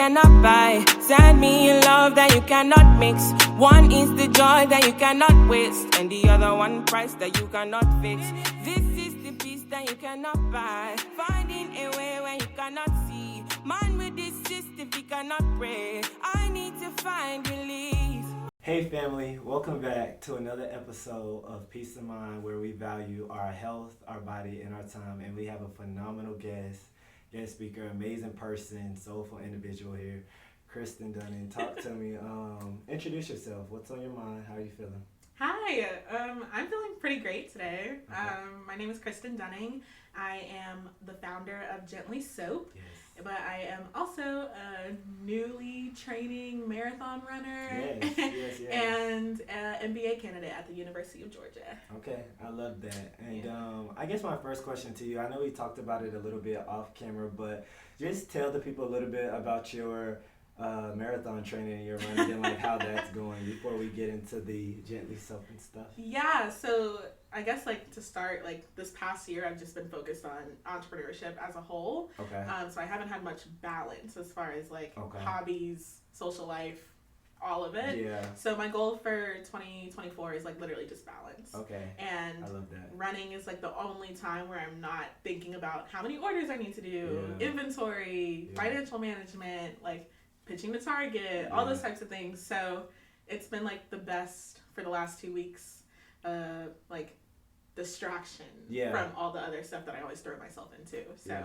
cannot buy. Send me a love that you cannot mix. One is the joy that you cannot waste, and the other one price that you cannot fix. This is the peace that you cannot buy. Finding a way where you cannot see. Man with this system, he cannot pray. I need to find relief. Hey family, welcome back to another episode of Peace of Mind, where we value our health, our body, and our time. And we have a phenomenal guest speaker, amazing person, soulful individual here, Kristen Dunning. Talk to me. Introduce yourself. What's on your mind? How are you feeling? Hi, I'm feeling pretty great today. Okay. My name is Kristen Dunning. I am the founder of Gently Soap, Yes. but I am also a newly training marathon runner Yes. and an MBA candidate at the University of Georgia. Okay, I love that. And Yeah. I guess my first question to you, I know we talked about it a little bit off camera, but just tell the people a little bit about your marathon training and your running and like how that's going before we get into the Gently Soap and stuff. Yeah, so I guess like to start, like this past year I've just been focused on entrepreneurship as a whole. Okay. So I haven't had much balance as far as like Okay. hobbies, social life, all of it. Yeah. So my goal for 2024 is like literally just balance. Okay. And I love that. running is like the only time where I'm not thinking about how many orders I need to do, Yeah. inventory, Yeah. financial management, like pitching to Target, all those types of things. So it's been like the best for the last 2 weeks, like distraction from all the other stuff that I always throw myself into. So Yeah.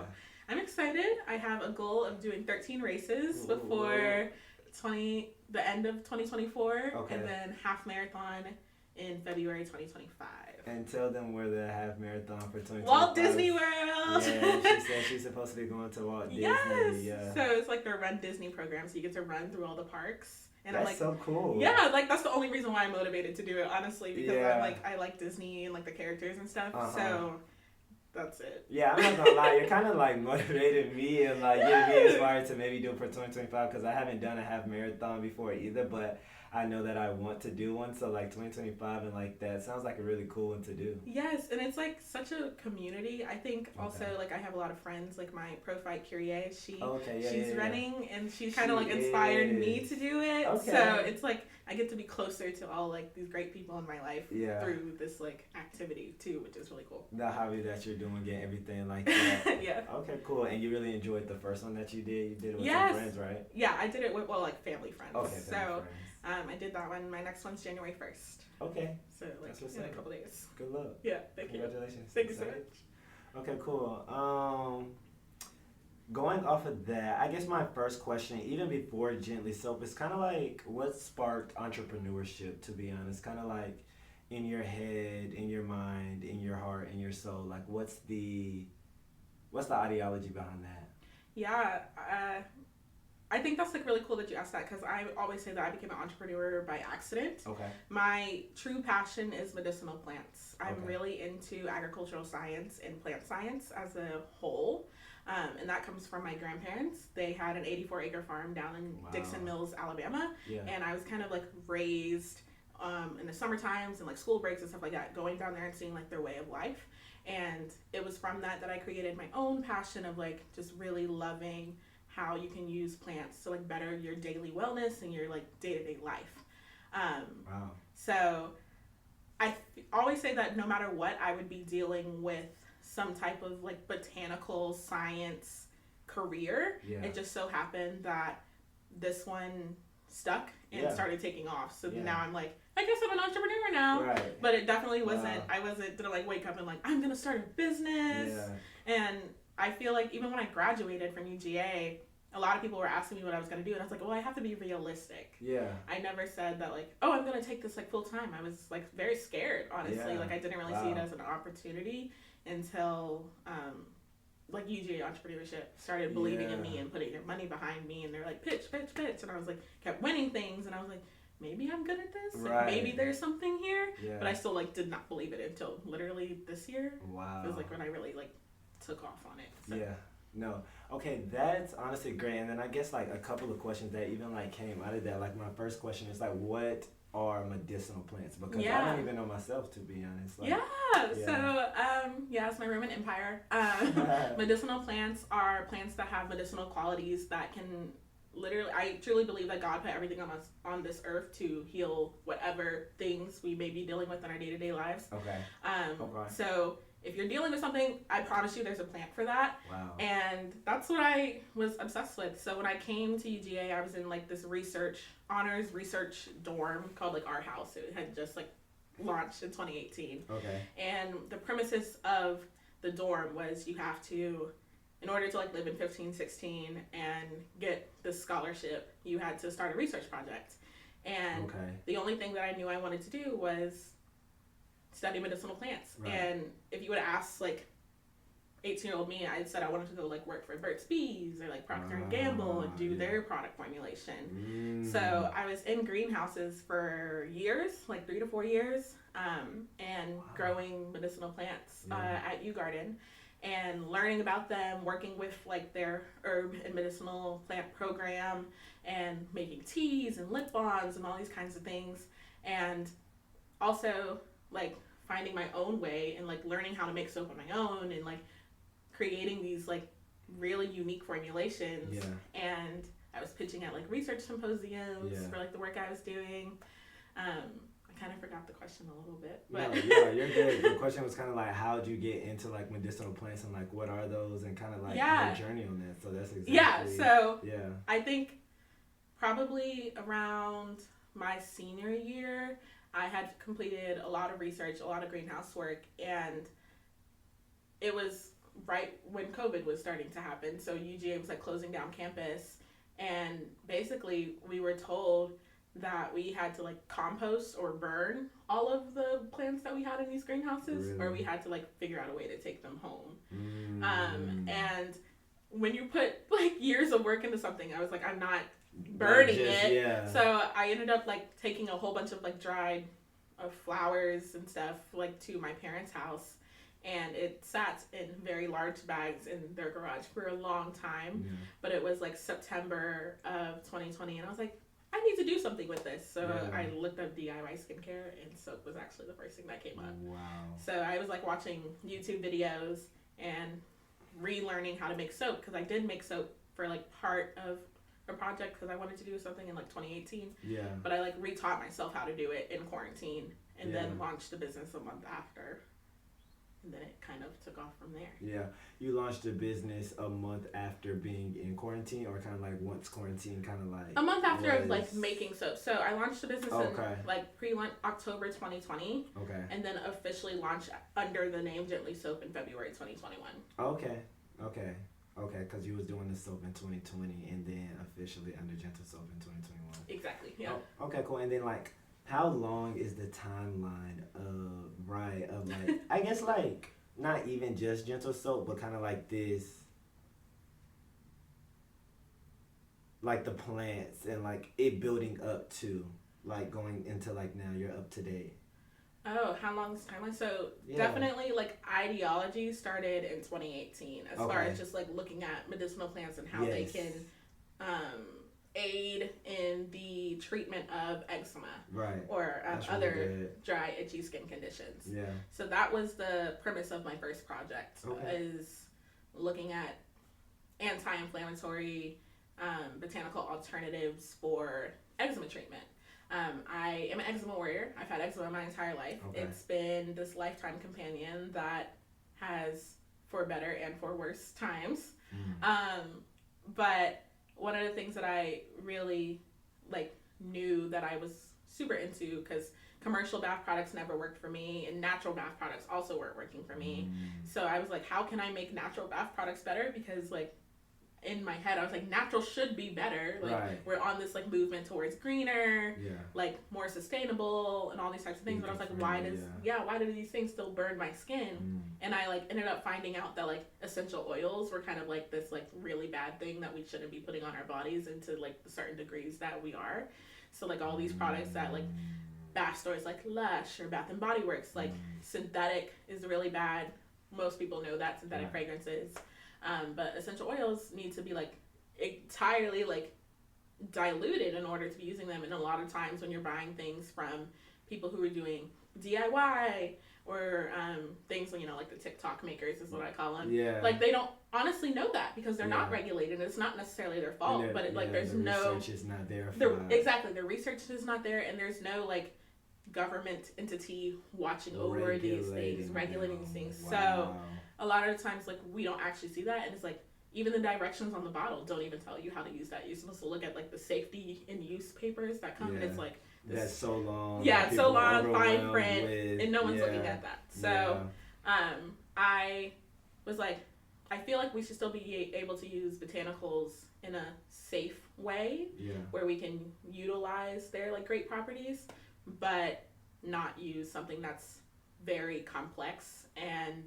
I'm excited. I have a goal of doing 13 races before the end of 2024, Okay. and then half marathon in February 2025. And tell them where the half marathon for 2025. Walt Disney World! Yeah, she said she's supposed to be going to Walt Disney. Yes! Yeah. So it's like the Run Disney program, so you get to run through all the parks. And That's I'm like, so cool. yeah, like that's the only reason why I'm motivated to do it, honestly, because Yeah. I like Disney and like the characters and stuff. Uh-huh. So that's it. Yeah, I'm not gonna lie, you're kind of like motivated me and like getting me inspired to maybe do it for 2025 because I haven't done a half marathon before either, but I know that I want to do one, so like 2025 and like that sounds like a really cool one to do. Yes, and it's like such a community. I think also Okay. like I have a lot of friends, like my pro fight Curie, she's Yeah. running and she's kind of She like inspired me is. to do it. Okay. So it's like I get to be closer to all like these great people in my life Yeah. through this like activity too, which is really cool. The hobby that you're doing, getting everything like that. Yeah. Okay, cool. And you really enjoyed the first one that you did? You did it with Yes. some friends, right? Yeah, I did it with like family friends. Okay, So family friends. I did that one. My next one's January 1st. Okay, So like That's what's in a up. couple days. good luck. Yeah, thank you. Congratulations. Thank you so Excited? much. Okay, cool. Going off of that, I guess my first question, even before Gently Soap, is kind of like what sparked entrepreneurship, to be honest? Kind of like in your head, in your mind, in your heart, in your soul. Like what's the ideology behind that? Yeah, I think that's like really cool that you asked that because I always say that I became an entrepreneur by accident. Okay. My true passion is medicinal plants. I'm Okay. really into agricultural science and plant science as a whole. And that comes from my grandparents. They had an 84-acre farm down in Wow. Dixon Mills, Alabama. Yeah. And I was kind of like raised in the summer times and like school breaks and stuff like that, going down there and seeing like their way of life. And it was from that I created my own passion of like just really loving how you can use plants to like better your daily wellness and your like day-to-day life. Wow. So I always say that no matter what, I would be dealing with some type of like botanical science career. Yeah. It just so happened that this one stuck and Yeah. started taking off. So Yeah. now I'm like, I guess I'm an entrepreneur now. Right. But it definitely wasn't, Wow. didn't like wake up and like, I'm going to start a business. Yeah. And I feel like even when I graduated from UGA, a lot of people were asking me what I was going to do. And I was like, well, I have to be realistic. Yeah. I never said that like, oh, I'm going to take this like full time. I was like very scared, honestly. Yeah. Like I didn't really see it Wow. as an opportunity until like UGA Entrepreneurship started believing in me Yeah. and putting their money behind me. And they're like, pitch. And I was like, kept winning things. And I was like, maybe I'm good at this. Like, Right. maybe there's something here. Yeah. But I still like did not believe it until literally this year. Wow. It was like when I really like took off on it. So. Yeah. No. Okay, that's honestly great. And then I guess like a couple of questions that even like came out of that. Like my first question is like, what are medicinal plants? Because I don't even know myself, to be honest. Like, So it's my Roman Empire. Medicinal plants are plants that have medicinal qualities that can literally, I truly believe that God put everything on us on this earth to heal whatever things we may be dealing with in our day-to-day lives. Okay. So if you're dealing with something, I promise you there's a plant for that. Wow. And that's what I was obsessed with. So when I came to UGA, I was in like this honors research dorm called like Our House. It had just like launched in 2018. Okay. And the premises of the dorm was you have to, in order to like live in 1516 and get this scholarship, you had to start a research project. And the only thing that I knew I wanted to do was study medicinal plants. Right. And if you would have asked like 18-year-old me, I said I wanted to go like work for Burt's Bees or like Procter and Gamble and do their product formulation. So I was in greenhouses for years, like 3 to 4 years, and growing medicinal plants at U Garden and learning about them, working with like their herb and medicinal plant program and making teas and lip balms and all these kinds of things. And also like finding my own way and like learning how to make soap on my own and like creating these like really unique formulations. And I was pitching at like research symposiums for like the work I was doing. I kind of forgot the question a little bit, but no, you're good. The question was kind of like, how did you get into like medicinal plants and like what are those and kind of like your journey on that. So that's exactly I think probably around my senior year I had completed a lot of research, a lot of greenhouse work, and it was right when COVID was starting to happen. So UGA was like closing down campus, and basically we were told that we had to like compost or burn all of the plants that we had in these greenhouses, or we had to like figure out a way to take them home. And when you put like years of work into something, I was like, I'm not burning it. So I ended up like taking a whole bunch of like dried flowers and stuff like to my parents' house, and it sat in very large bags in their garage for a long time. But it was like September of 2020, and I was like, I need to do something with this. So I looked up DIY skincare, and soap was actually the first thing that came up. Wow. So I was like watching YouTube videos and relearning how to make soap, because I did make soap for like part of a project because I wanted to do something in like 2018. But I like retaught myself how to do it in quarantine, and then launched the business a month after. And then it kind of took off from there. Yeah. You launched a business a month after being in quarantine, or kind of like once quarantine kind of like... A month after of like making soap. So I launched the business in like pre-October 2020. And then officially launched under the name Gently Soap in February 2021. Okay, because you was doing the soap in 2020 and then officially under Gentle Soap in 2021. Exactly, yeah. Oh, okay, cool. And then like, how long is the timeline of like, I guess like, not even just Gentle Soap, but kind of like this, like the plants and like it building up to like going into like now you're up to date. Oh, how long is the timeline? So definitely like ideology started in 2018 as far as just like looking at medicinal plants and how they can aid in the treatment of eczema or other really dry, itchy skin conditions. So that was the premise of my first project, is looking at anti-inflammatory botanical alternatives for eczema treatment. I am an eczema warrior. I've had eczema my entire life. It's been this lifetime companion that has, for better and for worse times. But one of the things that I really like knew that I was super into, because commercial bath products never worked for me, and natural bath products also weren't working for me. So I was like, how can I make natural bath products better? Because like in my head I was like, natural should be better. Like we're on this like movement towards greener, like more sustainable and all these types of things. But I was like, why do these things still burn my skin? And I like ended up finding out that like essential oils were kind of like this like really bad thing that we shouldn't be putting on our bodies into like the certain degrees that we are. So like all these products that like bath stores like Lush or Bath and Body Works, like synthetic is really bad. Most people know that, synthetic fragrances. But essential oils need to be like entirely like diluted in order to be using them. And a lot of times when you're buying things from people who are doing DIY or things, like the TikTok makers is what I call them. Yeah. Like, they don't honestly know that because they're not regulated. It's not necessarily their fault, but there's no research is not there. Exactly, the research is not there, and there's no like government entity watching over these things, regulating these things. Wow. So a lot of the times, like, we don't actually see that, and it's like even the directions on the bottle don't even tell you how to use that. You're supposed to look at like the safety and use papers that come, and it's like that's so long. Yeah, it's so long, fine print, and no one's looking at that. So I was like, I feel like we should still be able to use botanicals in a safe way, where we can utilize their like great properties, but not use something that's very complex and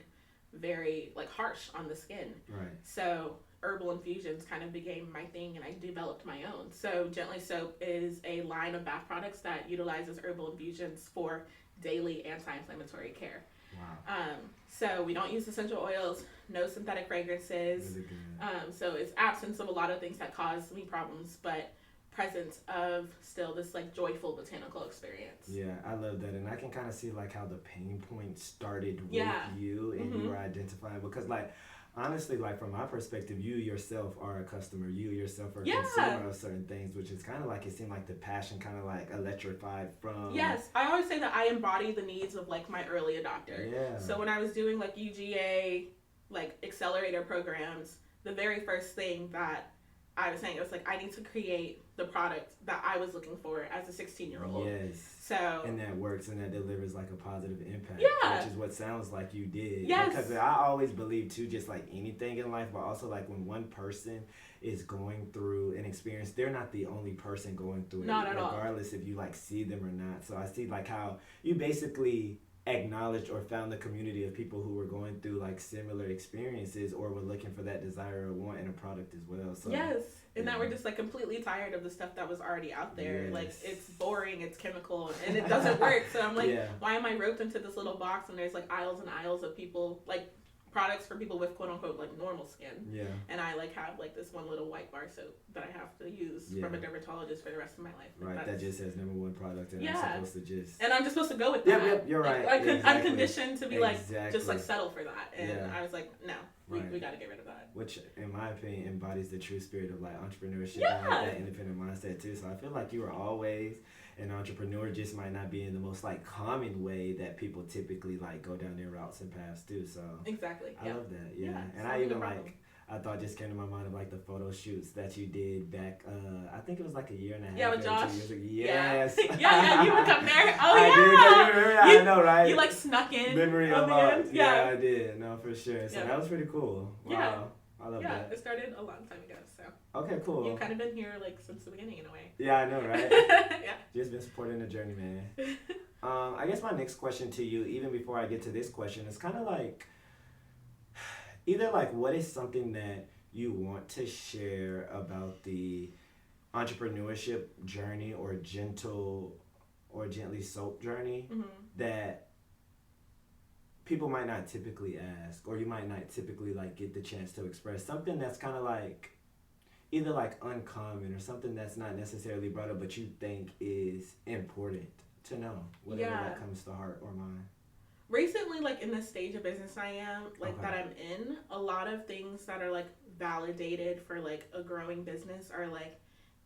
very like harsh on the skin. Right. So herbal infusions kind of became my thing, and I developed my own. So Gently Soap is a line of bath products that utilizes herbal infusions for daily anti-inflammatory care. Wow. So we don't use essential oils, no synthetic fragrances. Really good. So it's absence of a lot of things that cause me problems, but presence of still this like joyful botanical experience. Yeah, I love that, and I can kind of see like how the pain point started with you, and you were identifying, because like honestly, like from my perspective, you yourself are a customer, you yourself are a consumer of certain things, which is kind of like, it seemed like the passion kind of like electrified from. Yes, I always say that I embody the needs of like my early adopter. Yeah. So when I was doing like UGA, like accelerator programs, the very first thing that I was saying, it was like, I need to create the product that I was looking for as a 16-year-old. Yes. So. And that works, and that delivers like a positive impact. Yeah. Which is what sounds like you did. Yes. Because I always believe too, just like anything in life, but also like when one person is going through an experience, they're not the only person going through it. Not at all. Regardless if you like see them or not. So I see like how you basically acknowledged or found the community of people who were going through like similar experiences, or were looking for that desire or want in a product as well. So yes, and that we're just like completely tired of the stuff that was already out there. Yes. Like, it's boring, it's chemical, and it doesn't work. So I'm like, why am I roped into this little box, and there's like aisles and aisles of people, like products for people with quote unquote like normal skin. Yeah. And I like have like this one little white bar soap that I have to use from a dermatologist for the rest of my life. Like, right, that just says #1 product, and I'm supposed to just. And I'm just supposed to go with that. Yep, you're right. Like, I'm conditioned to be like just like settle for that, and I was like, no, we got to get rid of that. Which, in my opinion, embodies the true spirit of like entrepreneurship and like that independent mindset too. So I feel like you were always an entrepreneur, just might not be in the most like common way that people typically like go down their routes and paths too. So exactly, I love that. Yeah, and I even like, I thought just came to my mind of like the photo shoots that you did back. I think it was like a year and a half. Yeah, with Josh. 2 years ago. Yes. Yeah, you would come there. Oh I did. Remember? I know, right? You like snuck in. Memory unlocked. Yeah, I did. No, for sure. So that was pretty cool. Wow. Yeah. I love that. Yeah, it started a long time ago, so. Okay, cool. You've kind of been here like since the beginning in a way. Yeah, I know, right? Yeah. Just been supporting the journey, man. I guess my next question to you, even before I get to this question, is kind of like, either like, what is something that you want to share about the entrepreneurship journey or Gently Soap journey that people might not typically ask, or you might not typically like get the chance to express, something that's kind of like either like uncommon or something that's not necessarily brought up but you think is important to know, whatever that comes to heart or mind. Recently, like in the stage of business I am, like that I'm in, a lot of things that are like validated for like a growing business are like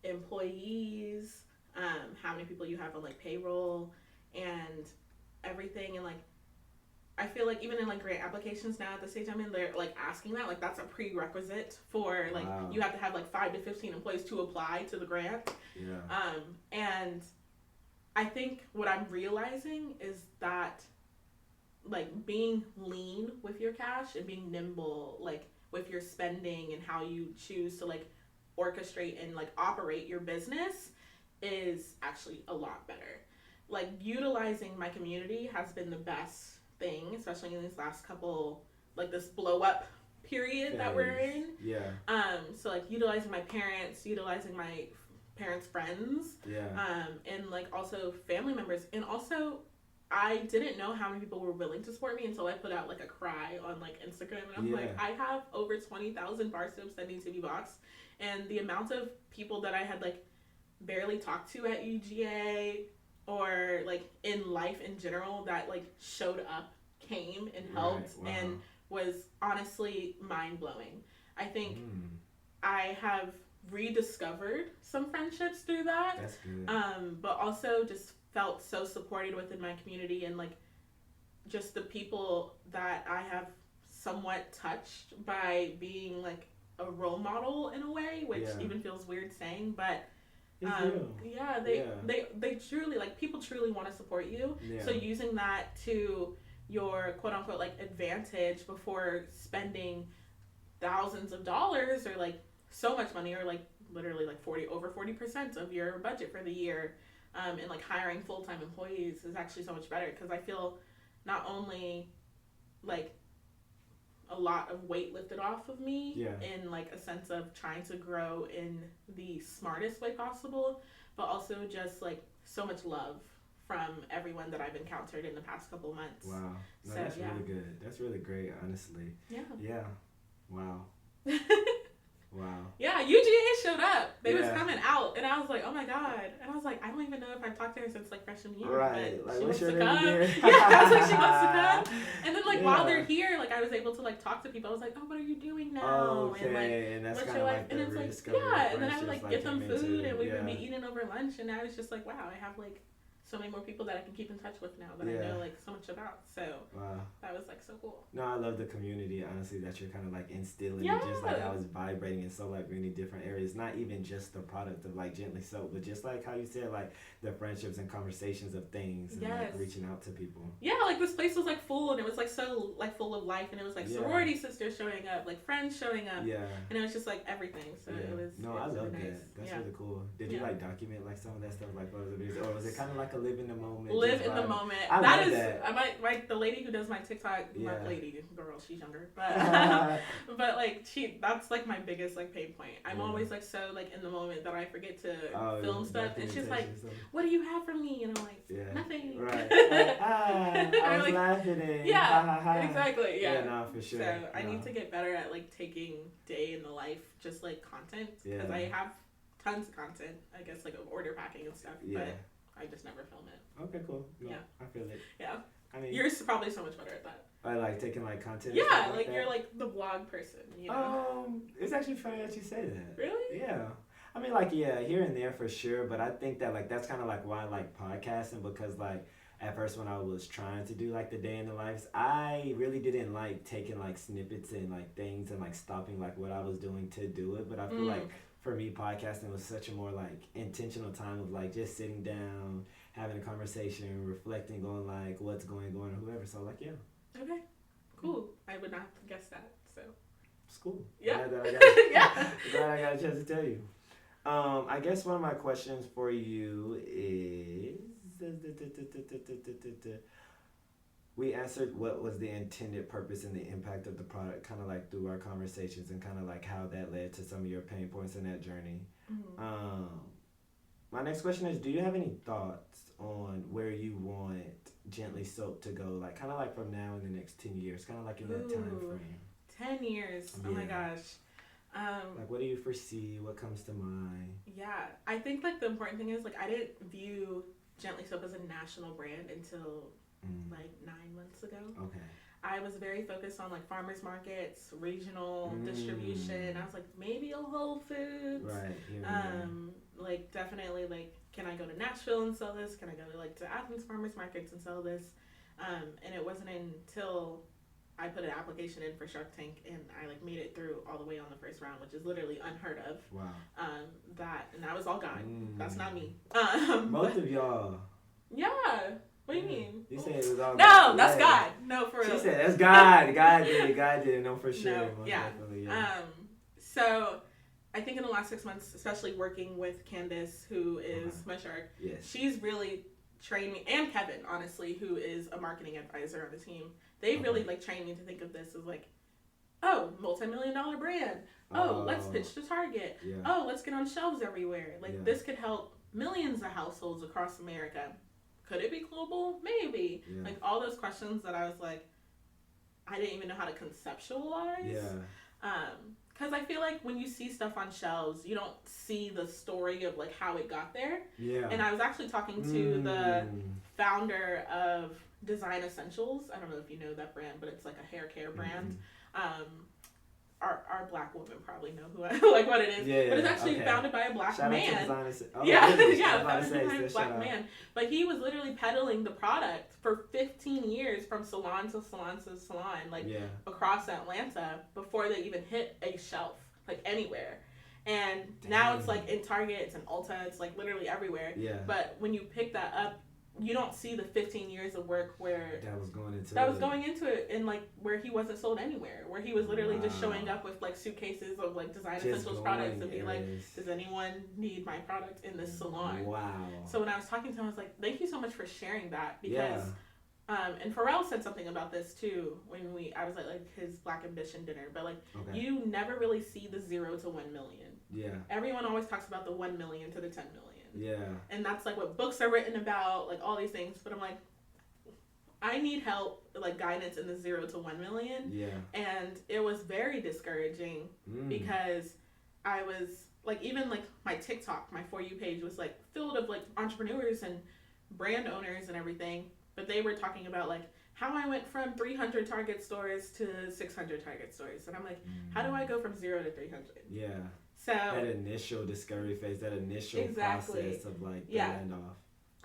employees, how many people you have on like payroll and everything. And like I feel like even in like grant applications now at the stage I'm in, they're like asking that, like that's a prerequisite for like you have to have like 5 to 15 employees to apply to the grant. And I think what I'm realizing is that like being lean with your cash and being nimble like with your spending and how you choose to like orchestrate and like operate your business is actually a lot better. Like utilizing my community has been the best thing, especially in these last couple, like this blow up period that we're in. So like utilizing my parents, utilizing my parents' friends, and like also family members. And also I didn't know how many people were willing to support me until I put out like a cry on like Instagram, and I'm like, I have over 20,000 bar soaps that need to be bought, and the amount of people that I had like barely talked to at UGA or like in life in general that like showed up came and helped and was honestly mind-blowing. I think I have rediscovered some friendships through that. That's good. But also just felt so supported within my community, and like just the people that I have somewhat touched by being like a role model in a way, which even feels weird saying, but they truly, like, people truly want to support you. So using that to your quote unquote like advantage before spending thousands of dollars or like so much money, or like literally like over 40% of your budget for the year, and like hiring full-time employees is actually so much better, because I feel not only like a lot of weight lifted off of me in like a sense of trying to grow in the smartest way possible, but also just like so much love from everyone that I've encountered in the past couple months. Wow. No, so, that's really good. That's really great, honestly. Yeah. Wow. Wow. Yeah, UGA showed up. They was coming out, and I was like, oh my God. And I was like, I don't even know if I've talked to her since like freshman year. Right. But like, she wants to come. Yeah, I was like, she wants to come. And then like while they're here, like I was able to like talk to people. I was like, oh, what are you doing now? Okay. And like, and that's what's kind your of life? like And it's like, and then I would like give them food, and we would be eating over lunch, and I was just like, wow, I have like so many more people that I can keep in touch with now that I know like so much about. So that was like so cool. No, I love the community, honestly, that you're kind of like instilling. Just like I was vibrating in so like many different areas, not even just the product of like Gently Soap, but just like how you said, like the friendships and conversations of things and like reaching out to people. Yeah, like this place was like full, and it was like so like full of life, and it was like sorority sisters showing up, like friends showing up, and it was just like everything. So it was. No, I love that. Nice. That's really cool. Did you like document like some of that stuff, like photos of videos, or was it kind of like a live in the moment? Live in the moment. I that love is that. I might like the lady who does my TikTok, not lady, girl, she's younger, but but like that's like my biggest like pain point. I'm always like so like in the moment that I forget to film stuff, and she's like, what do you have for me? And I'm like, nothing. Right. Like, I was like, laughing. Exactly. Yeah. No, for sure. So I need to get better at like taking day in the life, just like content, because I have tons of content, I guess, like of order packing and stuff, but I just never film it. Okay, cool. No, I feel it. Yeah. I mean, you're probably so much better at that. I like taking like content. Yeah, like you're like the vlog person, you know. It's actually funny that you say that. Really? Yeah. I mean, like, here and there for sure, but I think that like that's kind of like why I like podcasting, because like at first when I was trying to do like the day in the lives, I really didn't like taking like snippets and like things and like stopping like what I was doing to do it, but I feel like for me, podcasting was such a more like intentional time of like just sitting down, having a conversation, reflecting on like what's going on or whoever. So like, okay, cool. I would not have guessed that. So it's cool. Yeah. Glad I got a chance to tell you. I guess one of my questions for you is, we answered what was the intended purpose and the impact of the product, kind of like through our conversations, and kind of like how that led to some of your pain points in that journey. My next question is, do you have any thoughts on where you want Gently Soap to go, like kind of like from now in the next 10 years, kind of like in that time frame? 10 years. Oh my gosh. Like, what do you foresee? What comes to mind? Yeah, I think like the important thing is like I didn't view Gently Soap as a national brand until like 9 months ago. Okay. I was very focused on like farmers markets, regional distribution. I was like, maybe a Whole Foods. Right. Like definitely like, can I go to Nashville and sell this? Can I go to like to Athens farmers markets and sell this? And it wasn't until I put an application in for Shark Tank and I like made it through all the way on the first round, which is literally unheard of. Wow. And that was all God. That's not me. Both of y'all. Yeah. What do you mean? You said it was all No, God. that's God. No, for real. She said that's God. God did it. God did it. No, for sure. No, yeah. So I think in the last 6 months, especially working with Candace, who is my shark, she's really trained me, and Kevin, honestly, who is a marketing advisor on the team. They really like trained me to think of this as like, oh, multi-million-dollar brand. Oh, let's pitch to Target. Yeah. Oh, let's get on shelves everywhere. Like this could help millions of households across America. Could it be global? Maybe. Yeah. Like all those questions that I was like, I didn't even know how to conceptualize. Yeah. Because I feel like when you see stuff on shelves, you don't see the story of like how it got there. Yeah. And I was actually talking to the founder of Design Essentials. I don't know if you know that brand, but it's like a hair care brand. Our black woman probably know who I like what it is. Yeah, but it's actually founded by a black man. Really? Founded by a black man. But he was literally peddling the product for 15 years from salon to salon to salon, like across Atlanta before they even hit a shelf, like anywhere. And now it's like in Target, it's in Ulta, it's like literally everywhere. Yeah. But when you pick that up, you don't see the 15 years of work where that was going into it and like where he wasn't sold anywhere, where he was literally just showing up with like suitcases of like Design Essentials products and be like, does anyone need my product in this salon? Wow. So when I was talking to him, I was like, thank you so much for sharing that, because and Pharrell said something about this too when I was at like his Black Ambition dinner, but like you never really see the 0 to 1 million. Yeah. Everyone always talks about the 1 million to the 10 million. Yeah. And that's like what books are written about, like all these things. But I'm like, I need help, like guidance in the 0 to 1 million. Yeah. And it was very discouraging because I was like, even like my TikTok, my For You page was like filled of like entrepreneurs and brand owners and everything. But they were talking about like how I went from 300 Target stores to 600 Target stores. And I'm like, how do I go from 0 to 300? Yeah. So that initial discovery phase, that initial process of like the handoff.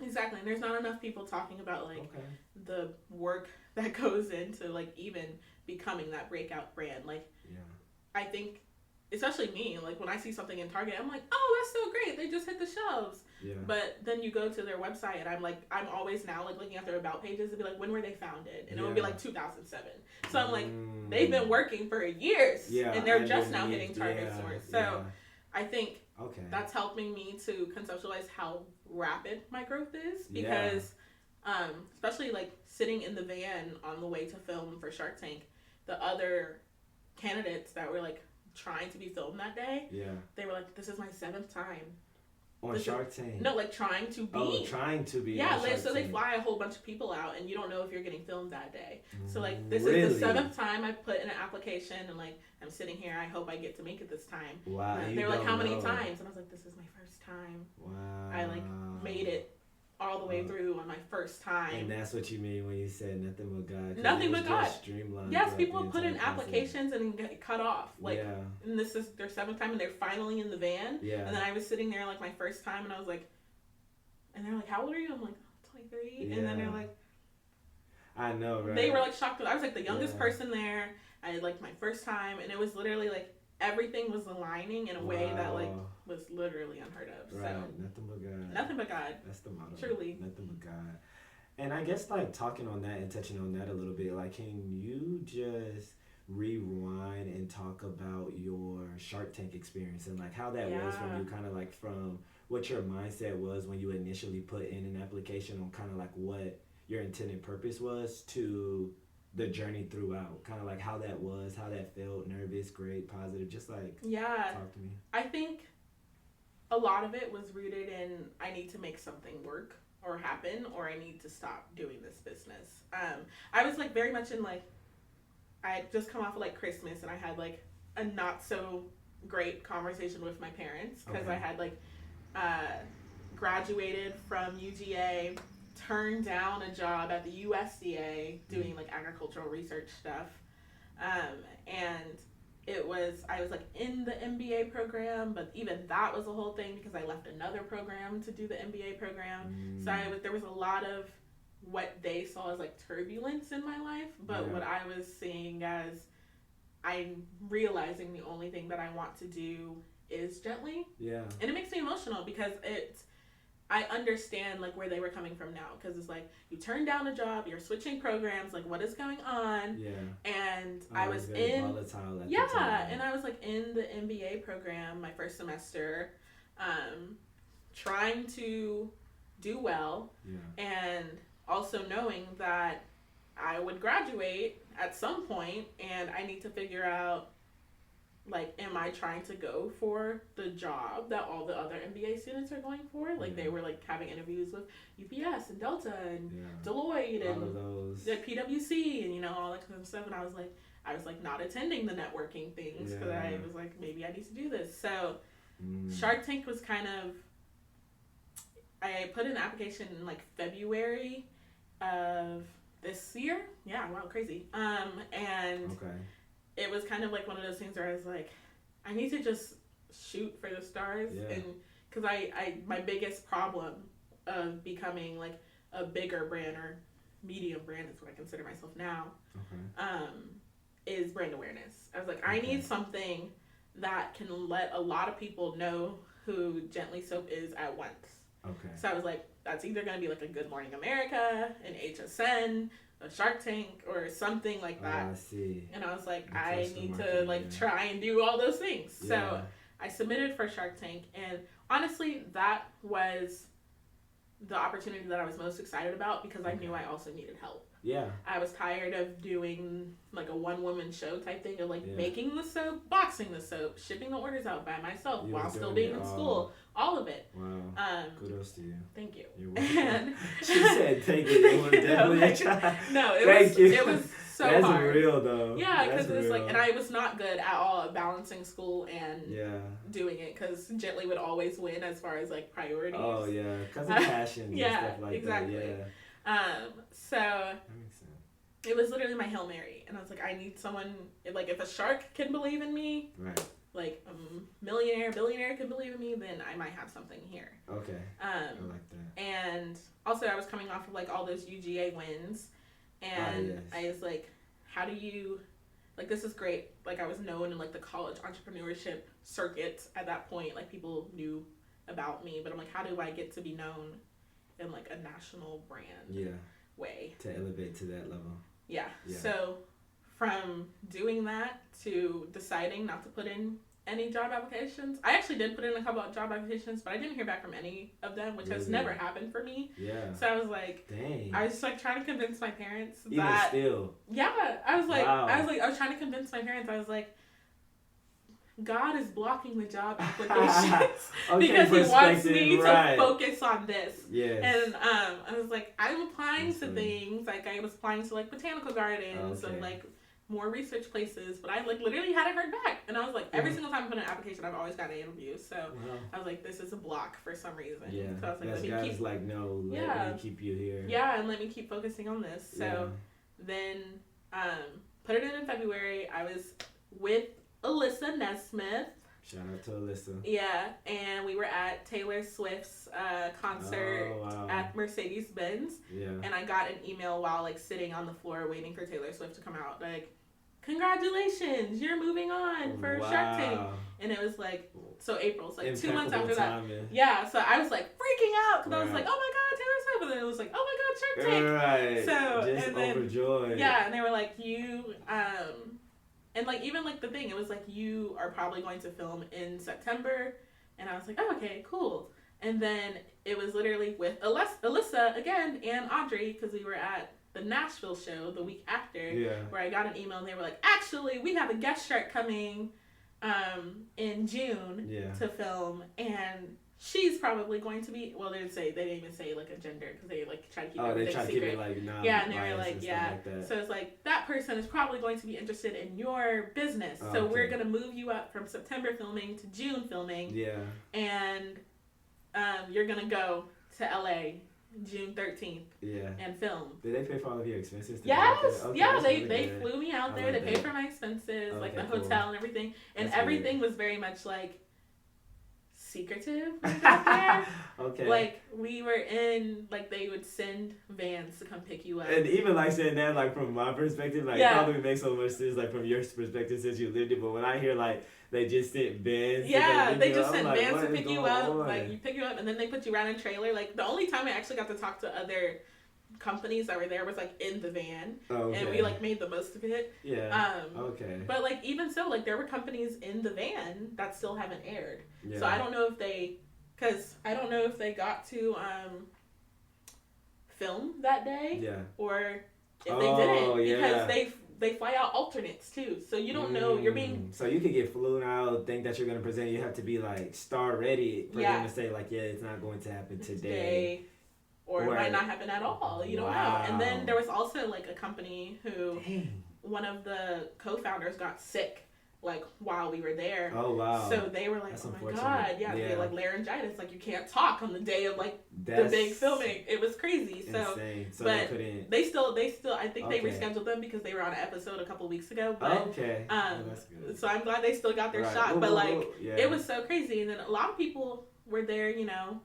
Exactly. And there's not enough people talking about like the work that goes into like even becoming that breakout brand. Like I think, especially me, like when I see something in Target, I'm like, oh, that's so great, they just hit the shelves. Yeah. But then you go to their website and I'm always now like looking at their about pages and be like, when were they founded? And it would be like 2007. So I'm like, they've been working for years and they're just now hitting Target stores. So I think that's helping me to conceptualize how rapid my growth is, because especially like sitting in the van on the way to film for Shark Tank, the other candidates that were like trying to be filmed that day, they were like, this is my 7th time on Shark Tank. No, like trying to be. Yeah, like, so they fly a whole bunch of people out, and you don't know if you're getting filmed that day. So like, this is the 7th time I put in an application, and like, I'm sitting here. I hope I get to make it this time. Wow. They were like, how many times? And I was like, this is my first time. Wow. I like made it all the way through on my first time. And that's what you mean when you said nothing but God. Nothing but God. Streamlined. Yes, people put in applications and get cut off. Like, and this is their 7th time, and they're finally in the van. Yeah. And then I was sitting there like my first time, and I was like, and they're like, how old are you? I'm like, 23. Yeah. And then they're like, I know, right? They were like shocked. I was like the youngest person there. I had like my first time, and it was literally like everything was aligning in a way that like was literally unheard of. Right. So nothing but God. Nothing but God. That's the motto. Truly. Nothing but God. And I guess like talking on that and touching on that a little bit, like can you just rewind and talk about your Shark Tank experience and like how that was from you, kind of like from what your mindset was when you initially put in an application on kind of like what your intended purpose was to the journey throughout, kind of like how that was, how that felt, nervous, great, positive, just like talk to me. I think a lot of it was rooted in I need to make something work or happen, or I need to stop doing this business. I was like very much in like, I had just come off of like Christmas, and I had like a not so great conversation with my parents because I had like graduated from UGA, turned down a job at the USDA doing like agricultural research stuff, and I was like in the MBA program, but even that was a whole thing because I left another program to do the MBA program. So there was a lot of what they saw as like turbulence in my life, but what I was seeing as I'm realizing the only thing that I want to do is gently. Yeah. And it makes me emotional because I understand like where they were coming from now, because it's like you turn down a job, you're switching programs, like what is going on? Yeah. And I was in volatile at the time. And I was like in the MBA program my first semester, trying to do well, and also knowing that I would graduate at some point, and I need to figure out, like, am I trying to go for the job that all the other MBA students are going for? Like, they were, like, having interviews with UPS and Delta and Deloitte and all of those. PwC and, all that kind of stuff. And I was like, I was like not attending the networking things because I was like, maybe I need to do this. So Shark Tank was kind of, I put in an application in like February of this year. Yeah, wow, crazy. And it was kind of like one of those things where I was like, I need to just shoot for the stars. And because I my biggest problem of becoming like a bigger brand or medium brand is what I consider myself now, is brand awareness. I was like, I need something that can let a lot of people know who Gently Soap is at once. So I was like, that's either going to be like a Good Morning America, an HSN, a Shark Tank, or something like that. I see. And I was like, I need to like try and do all those things. So I submitted for Shark Tank, and honestly, that was the opportunity that I was most excited about because I knew I also needed help. I was tired of doing like a one-woman show type thing of like making the soap, boxing the soap, shipping the orders out by myself while still being in school. All of it. Wow. Kudos to you. Thank you. You're welcome. She said, "Take it." It was definitely a try. No, Thank you. It was so That's hard. Real though. Yeah, because it was like, and I was not good at all at balancing school and doing it because Gently would always win as far as like priorities. Oh yeah, because of passion and stuff like exactly. that. So That makes sense. it was literally my Hail Mary, and I was like, I need someone like if a shark can believe in me, like a millionaire, billionaire can believe in me, then I might have something here. I like that. And also I was coming off of like all those UGA wins, and I was like, how do you, like, this is great. Like I was known in like the college entrepreneurship circuit at that point, like people knew about me, but I'm like, how do I get to be known in like a national brand way? To elevate to that level. So from doing that to deciding not to put in any job applications. I actually did put in a couple of job applications, but I didn't hear back from any of them, which has never happened for me. So I was like, dang. I was just like trying to convince my parents that. Even still. Yeah. I was like, I was trying to convince my parents. I was like, God is blocking the job applications because He wants me to focus on this. And I was like, I'm applying to things. Like I was applying to like botanical gardens and like more research places, but I like literally hadn't heard back. And I was like, every single time I put in an application, I've always got an interview. So I was like, this is a block for some reason. So I was like, let me keep you here. And let me keep focusing on this. So then put it in February. I was with Alyssa Nesmith. Shout out to Alyssa. And we were at Taylor Swift's concert at Mercedes-Benz. And I got an email while like sitting on the floor waiting for Taylor Swift to come out, like, congratulations, you're moving on for Shark Tank. And it was like, so April's like 2 months after that. So I was like freaking out because I was like, oh my God, Taylor Swift. And then it was like, oh my God, Shark Tank. So, just and then, overjoyed. And they were like, you, and like even like the thing, it was like, you are probably going to film in September. And I was like, oh, okay, cool. And then it was literally with Alyssa again and Audrey, because we were at the Nashville show the week after, where I got an email and they were like, actually, we have a guest shark coming in June to film, and she's probably going to be, well, they didn't even say like a gender, because they like try to keep everything secret. Keep it like and they were like, like so it's like, that person is probably going to be interested in your business, so we're going to move you up from September filming to June filming, and you're going to go to LA June 13th and film. Did they pay for all of your expenses? Yes. They flew me out there. They paid for my expenses, like the hotel and everything. And that's everything was very much like secretive out there. Like we were in, like they would send vans to come pick you up. And even like saying that, like from my perspective, like probably makes so much sense, like from your perspective since you lived it. But when I hear like they just sent vans. They just sent vans to pick you up. Like you pick you up and then they put you around in a trailer. Like the only time I actually got to talk to other companies that were there was like in the van, and we like made the most of it. But like even so, like there were companies in the van that still haven't aired. So I don't know if they, got to film that day, or if they didn't, because they fly out alternates too, so you don't know. You're being, so you could get flown out, think that you're going to present, you have to be like star ready for them to say like, it's not going to happen today. Or it might not happen at all. You don't know. And then there was also like a company who one of the co-founders got sick like while we were there. Oh wow. So they were like, That's oh my god, yeah, they had like laryngitis, like you can't talk on the day of like the big filming. It was crazy. So insane. So but they still I think they rescheduled them because they were on an episode a couple weeks ago. But okay. That's good. So I'm glad they still got their shot. Ooh, but like yeah. it was so crazy, and then a lot of people were there, you know,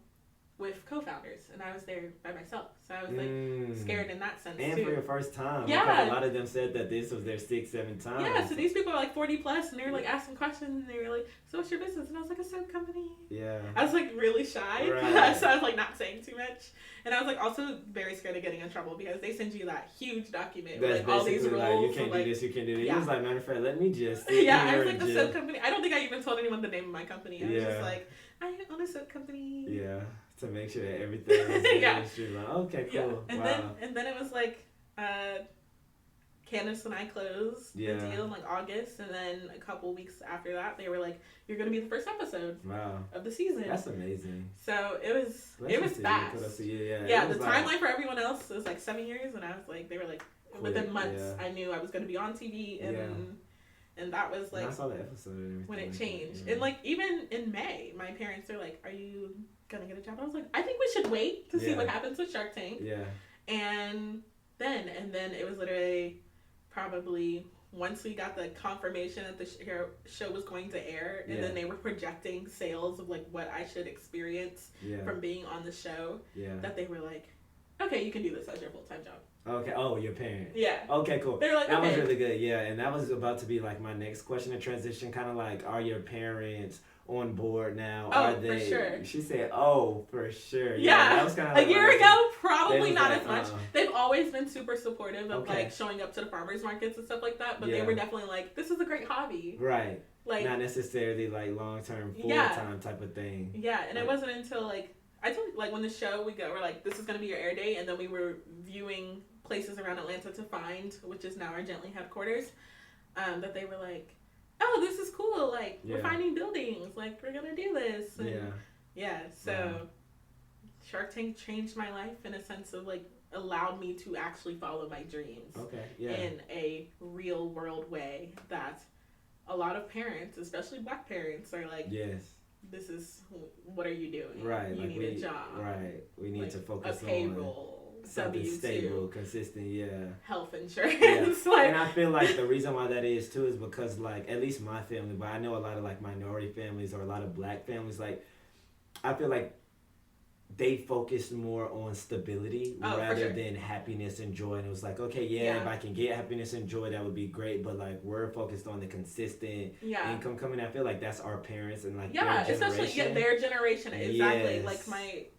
with co-founders, and I was there by myself, so I was like scared in that sense and too. for your first time, yeah, because a lot of them said that this was their 6-7 time. Yeah, so these people are like 40 plus, and they were like asking questions, and they were like, "So what's your business?" And I was like, "A soap company." Yeah, I was like really shy, right. so I was like not saying too much, and I was like also very scared of getting in trouble because they send you that huge document with like all these rules. Like, you can't do this, you can't do that. Yeah. He was like, matter of fact, let me just yeah, I was like the soap company. I don't think I even told anyone the name of my company. I was just like, I own a soap company. Yeah. To make sure that everything was streamlined. Okay, cool. Yeah. And then it was like Candace and I closed the deal in like August, and then a couple weeks after that they were like, "You're gonna be the first episode of the season." That's amazing. So it was fast. The timeline for everyone else was like 7 years, and I was like, they were like within months. I knew I was gonna be on TV, and that was like I saw the episode when it changed. And like even in May, my parents are like, "Are you gonna get a job?" I was like, I think we should wait to see what happens with Shark Tank. Yeah. And then it was literally probably once we got the confirmation that the show was going to air, and then they were projecting sales of like what I should experience from being on the show, that they were like, okay, you can do this as your full-time job. Okay. Oh, your parent. Yeah. Okay, cool. They were like, that was really good. Yeah, and that was about to be like my next question to transition. Kind of like, are your parents on board now? Oh, are they? For sure. She said, "Oh, for sure." Yeah. That was kind of like a year ago, probably not like, as much. They've always been super supportive of like showing up to the farmers markets and stuff like that. But they were definitely like, "This is a great hobby." Right. Like not necessarily like long term, full time type of thing. Yeah, and it wasn't until like I told like when the show we're like, "This is gonna be your air day," and then we were viewing places around Atlanta to find, which is now our Gently headquarters, that they were like, "Oh, this is cool, like we're finding buildings, like we're gonna do this." And so Shark Tank changed my life in a sense of like allowed me to actually follow my dreams in a real world way that a lot of parents, especially Black parents, are like, this is, what are you doing? Right. You need a job. Right. We need to focus on a payroll. Something W-2, stable, consistent, health insurance. And I feel like the reason why that is too is because like at least my family, but I know a lot of like minority families or a lot of Black families, like I feel like they focused more on stability rather than happiness and joy. And it was like, okay, if I can get happiness and joy, that would be great. But like we're focused on the consistent income coming. I feel like that's our parents and like their generation. Especially their generation. Exactly. Like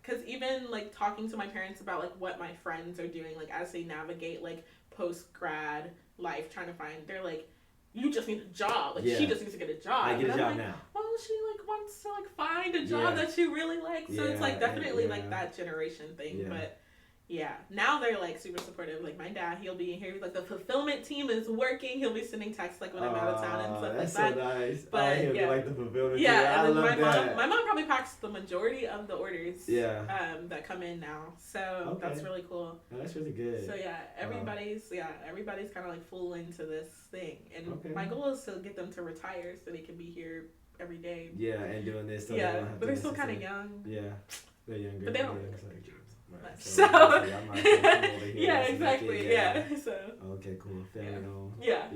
because even like talking to my parents about like what my friends are doing, like as they navigate like post grad life, trying to find, they're like, you just need a job. Like she just needs to get a job. I get a job now. Well, she like wants to like find a job that she really likes. So it's like definitely like that generation thing. But now they're like super supportive. Like my dad, he'll be here. Like the fulfillment team is working. He'll be sending texts like when I'm out of town and stuff that's like that. So nice. But he'll be like the fulfillment team. Yeah, and I then my mom probably packs the majority of the orders. That come in now. So that's really cool. Oh, that's really good. So everybody's kind of like full into this thing, and my goal is to get them to retire so they can be here every day. Yeah, and doing this. So but they're still kind of young. Yeah, they're younger. But they don't. Right. So exactly. Yeah. So okay, cool. Family home. Yeah.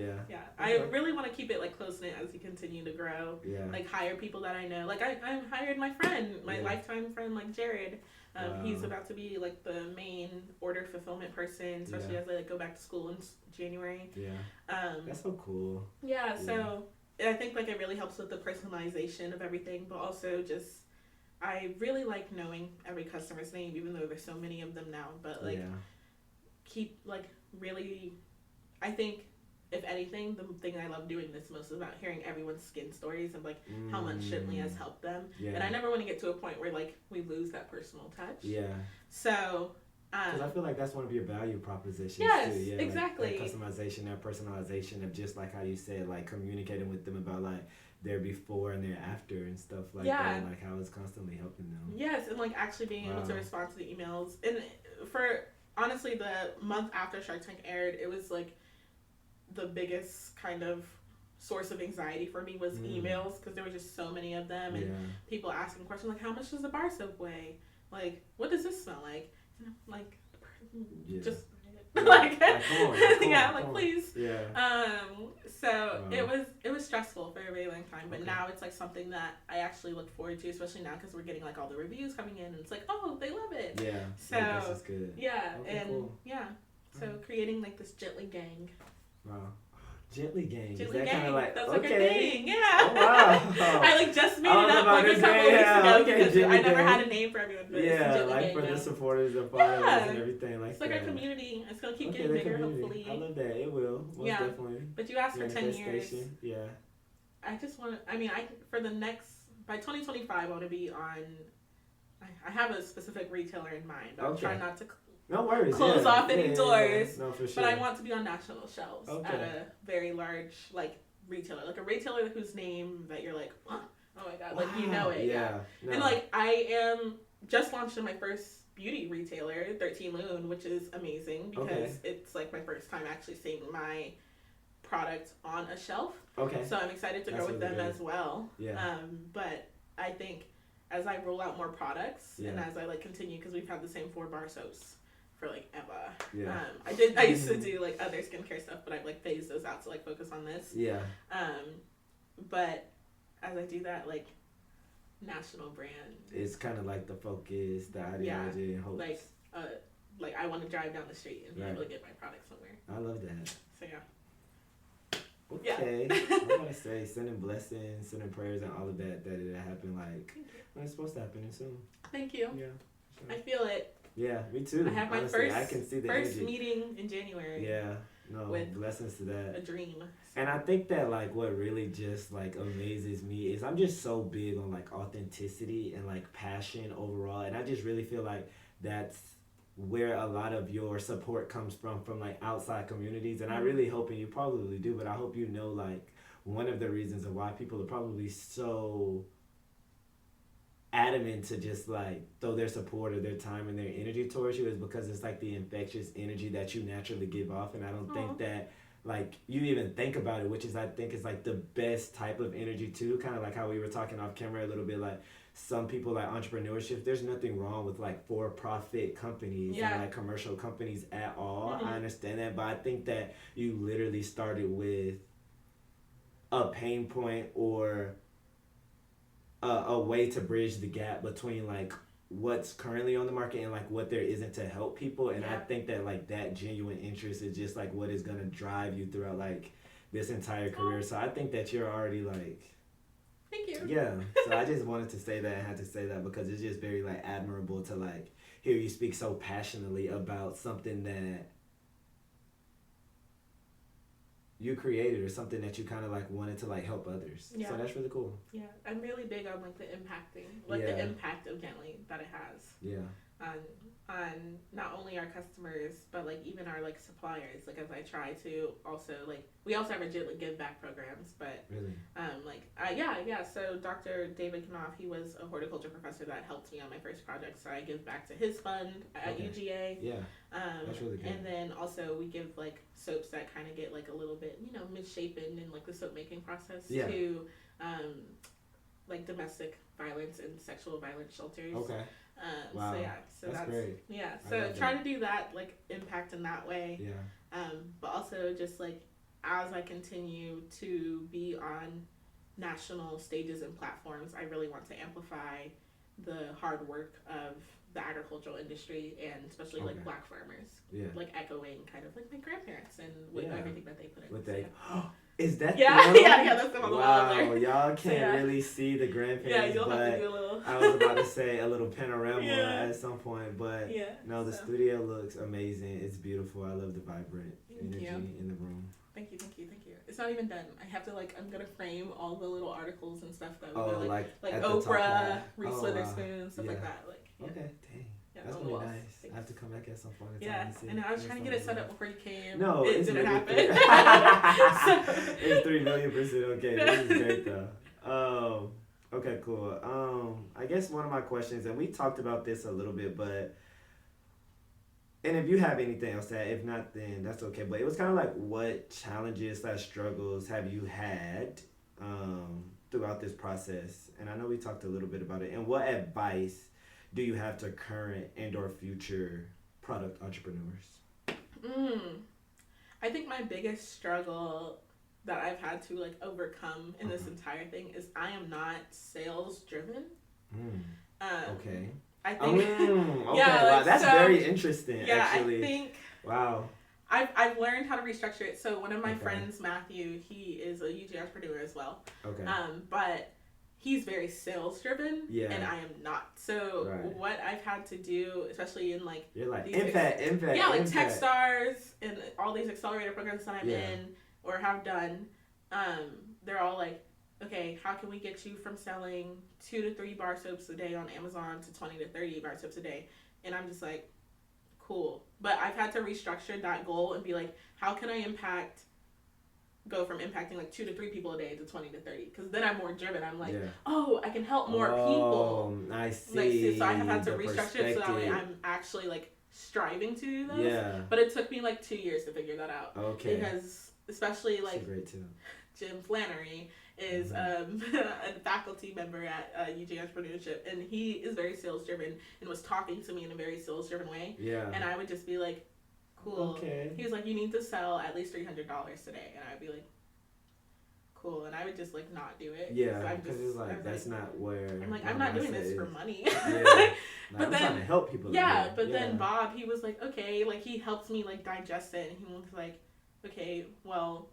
I really want to keep it like close knit as we continue to grow. Yeah. Like hire people that I know. Like I hired my friend, my lifetime friend, like Jared. He's about to be like the main order fulfillment person, especially as I like go back to school in January. Yeah. That's so cool. Yeah. So I think like it really helps with the personalization of everything, but also just. I really like knowing every customer's name, even though there's so many of them now. But like, keep like really. I think if anything, the thing I love doing this most is about hearing everyone's skin stories and like how much Shinley has helped them. Yeah. And I never want to get to a point where like we lose that personal touch. Yeah. So. Because I feel like that's one of your value propositions too. Yeah, exactly. Like, that customization, that personalization of just like how you said, like communicating with them about like their before and their after and stuff like that. Like how it's constantly helping them. Yes, and like actually being able to respond to the emails. And for honestly, the month after Shark Tank aired, it was like the biggest kind of source of anxiety for me was emails, because there were just so many of them, and people asking questions like, how much does a bar soap weigh? Like, what does this smell like? And I'm like, just like, come on, like, please. Yeah. So it was stressful for a very long time, but now it's like something that I actually look forward to, especially now because we're getting like all the reviews coming in, and it's like, oh, they love it. Yeah. So this is good. yeah, okay, and cool. so creating like this Gently gang. Wow. Gently gang. Gently is that gang. kind of like, that's okay. like a thing. Yeah. Oh, wow. I like just made it up like a couple weeks ago because I never had a name for everyone. But Yeah, like gang for now. The supporters and followers and everything like it's like that. our community. It's gonna keep getting bigger, hopefully. I love that. It will. Most definitely. But you asked for 10 years. Yeah. I just want to, for the next, by 2025, I want to be on, I have a specific retailer in mind. I'm trying not to no worries. close off any doors. No, for sure. But I want to be on national shelves at a very large, like, retailer. Like a retailer whose name that you're like, oh my God, like, you know it. Yeah. No. And, like, I am just launched in my first beauty retailer, 13 Moon, which is amazing because it's, like, my first time actually seeing my product on a shelf. Okay. So I'm excited to go with them as well. Yeah. But I think as I roll out more products and as I like continue, because we've had the same 4 bar soaps for like ever. Yeah. I used to do like other skincare stuff, but I've like phased those out to like focus on this. Yeah. But as I do that, like national brand. It's kind of like the focus, the ideology, and hopes. Like I want to drive down the street and be able to get my product somewhere. I love that. So yeah. Okay. I'm gonna say sending blessings, sending prayers, and all of that it happen like when it's supposed to happen soon. Thank you. Yeah. Sure. I feel it. Yeah, me too. I have my Honestly, I can see the first energy. meeting in January. Yeah. No, with blessings to that. A dream. And I think that like what really just like amazes me is I'm just so big on like authenticity and like passion overall, and I just really feel like that's where a lot of your support comes from like outside communities. And I really hope, and you probably do, but I hope you know like one of the reasons of why people are probably so adamant to just like throw their support or their time and their energy towards you is because it's like the infectious energy that you naturally give off. And I don't think that like you even think about it, which is I think is like the best type of energy too, kind of like how we were talking off camera a little bit. Like some people like entrepreneurship, there's nothing wrong with like for-profit companies and like commercial companies at all. I understand that, but I think that you literally started with a pain point or a way to bridge the gap between like what's currently on the market and like what there isn't to help people. And I think that like that genuine interest is just like what is gonna drive you throughout like this entire career. So I think that you're already like, thank you. Yeah. So I just wanted to say that and had to say that because it's just very like admirable to like hear you speak so passionately about something that you created or something that you kind of like wanted to like help others. So that's really cool. Yeah, I'm really big on like the impacting, like the impact of Gently that it has. Yeah. On not only our customers but like even our like suppliers. Like as I try to also like we also have our Gently Give Back programs, but really So Dr. David Knopf, he was a horticulture professor that helped me on my first project, so I give back to his fund at UGA. Yeah. That's really good. And then also we give like soaps that kind of get like a little bit misshapen in like the soap making process to like domestic violence and sexual violence shelters. Okay. Wow. So that's great. Yeah. So try to do that, like impact in that way. Yeah. But also just like as I continue to be on national stages and platforms, I really want to amplify the hard work of the agricultural industry and especially like Black farmers. Yeah. Like echoing kind of like my grandparents and with everything that they put in. Is that yeah, that's the one. Wow, y'all can't really see the grandparents. Yeah, you'll have to do a little. I was about to say a little panorama at some point, but no, the studio looks amazing. It's beautiful. I love the vibrant energy in the room. Thank you. It's not even done. I have to I'm gonna frame all the little articles and stuff that we go like Oprah, Reese Witherspoon, stuff like that. Okay, dang. That's gonna be nice. I have to come back at some point. And I was trying to get it set up before you came. No, it didn't happen. It's 3,000,000% okay. This is great though. Okay, cool. I guess one of my questions, and we talked about this a little bit, but And if you have anything else to add, if not, then that's okay. But it was kind of like, what challenges / struggles have you had throughout this process? And I know we talked a little bit about it. And what advice do you have to current and or future product entrepreneurs? I think my biggest struggle that I've had to like overcome in this entire thing is I am not sales driven. Okay. I think okay. yeah, Wow, like, that's so, very interesting. Yeah, actually. I think Wow. I've learned how to restructure it. So one of my Okay. friends, Matthew, he is a UG entrepreneur as well. Okay. But he's very sales driven, Yeah. and I am not. So Right. what I've had to do, especially in like You're like these impact. yeah, like impact. Techstars and all these accelerator programs that I'm Yeah. in or have done, they're all like, okay, how can we get you from selling 2 to 3 bar soaps a day on Amazon to 20 to 30 bar soaps a day? And I'm just like, cool. But I've had to restructure that goal and be like, how can I go from impacting like 2 to 3 people a day to 20 to 30? Because then I'm more driven. I'm like, oh, I can help more people. I see. Like, so I have had to restructure it so that way perspective. I'm actually like striving to do those. Yeah. But it took me like 2 years to figure that out. Okay. Because especially That's like great too. Jim Flannery is a faculty member at UJ Entrepreneurship, and he is very sales driven and was talking to me in a very sales driven way. Yeah. And I would just be like, cool. Okay. He was like, you need to sell at least $300 today, and I'd be like, cool. And I would just like not do it. Yeah, because it's like that's not where. I'm like, I'm not doing this for money. Yeah. But I'm then trying to help people. yeah, but then Bob, he was like, okay, like he helped me like digest it, and he was like, okay, well,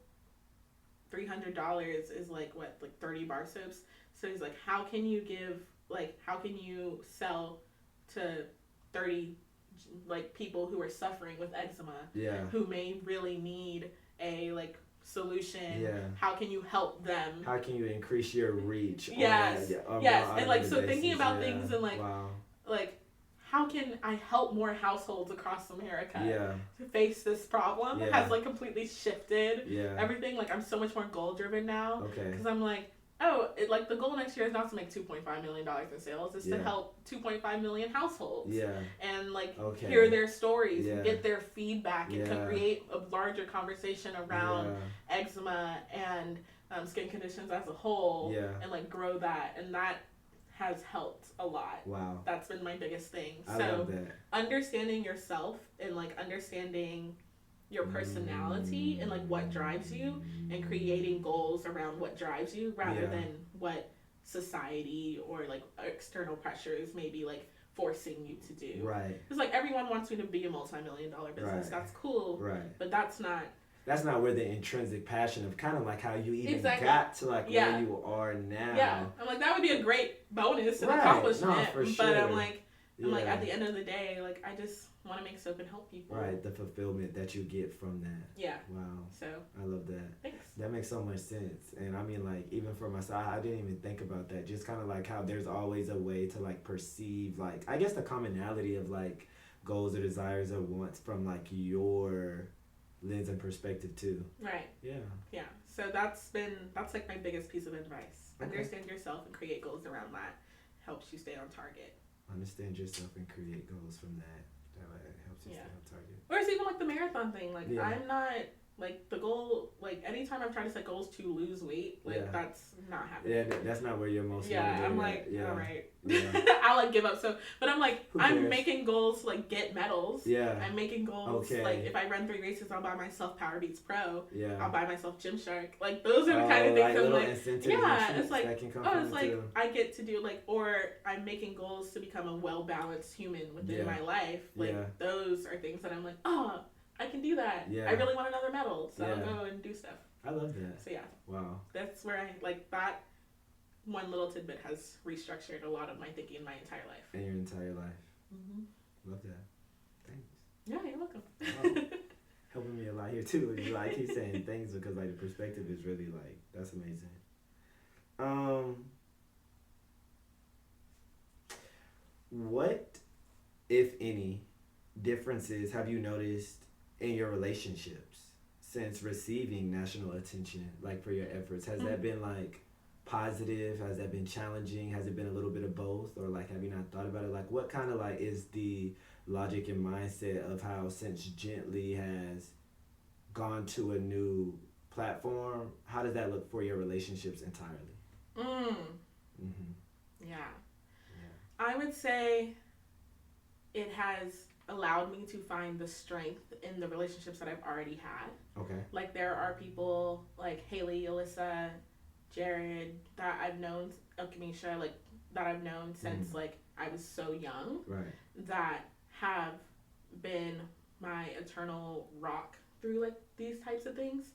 $300 is like what, like 30 bar soaps. So he's like, how can you sell to 30 like people who are suffering with eczema, who may really need a like solution? How can you help them? How can you increase your reach? Yes, and like so thinking about things and like like how can I help more households across America to face this problem has like completely shifted everything. Like I'm so much more goal driven now because I'm like, like the goal next year is not to make $2.5 million in sales. It's to help 2.5 million households. And like hear their stories, and get their feedback, and create a larger conversation around eczema and skin conditions as a whole, and like grow that. And that has helped a lot. Wow. That's been my biggest thing. I love that. Understanding yourself and like understanding your personality and like what drives you, and creating goals around what drives you rather than what society or like external pressures may be like forcing you to do. Right. It's like everyone wants you to be a multi-million-dollar business. Right. That's cool. Right. But that's not where the intrinsic passion of kind of like how you even got to like where you are now. Yeah. I'm like, that would be a great bonus and accomplishment. No, for sure. But I'm like at the end of the day, like I just want to make soap and help people. Right, the fulfillment that you get from that. Yeah. Wow. So I love that. Thanks. That makes so much sense. And I mean, like, even for myself, I didn't even think about that. Just kind of like how there's always a way to like perceive, like, I guess the commonality of like goals or desires or wants from like your lens and perspective too. Right. Yeah. Yeah. So that's like my biggest piece of advice. Okay. Understand yourself and create goals around that. Helps you stay on target. Understand yourself and create goals from that. That helps you stay on target. Or it's even like the marathon thing. Like I'm not like the goal. Like anytime I'm trying to set goals to lose weight, like that's not happening. Yeah, that's not where you're most. I'm like, all right. I'll like give up. So, but I'm like, I'm making goals to like get medals. Yeah. I'm making goals like if I run 3 races, I'll buy myself Power Beats Pro. Yeah. I'll buy myself Gymshark. Like those are the kind of things I'm like. It's like it's like too. I get to do like, or I'm making goals to become a well balanced human within my life. Like those are things that I'm like, I can do that. Yeah. I really want another medal, so I'll go and do stuff. I love that. So yeah. Wow. That's where I like that. One little tidbit has restructured a lot of my thinking in my entire life. In your entire life. Mm-hmm. Love that. Thanks. Yeah, you're welcome. Helping me a lot here too. Like I keep saying things because like the perspective is really like that's amazing. What, if any, differences have you noticed in your relationships since receiving national attention, like for your efforts? Has that been like positive? Has that been challenging? Has it been a little bit of both? Or like, have you not thought about it? Like, what kind of like is the logic and mindset of how since Gently has gone to a new platform, how does that look for your relationships entirely? Yeah. I would say it has allowed me to find the strength in the relationships that I've already had. Okay. Like, there are people like Haley, Alyssa, Jared that I've known, Kamisha, like that I've known since like I was so young. Right. That have been my eternal rock through like these types of things.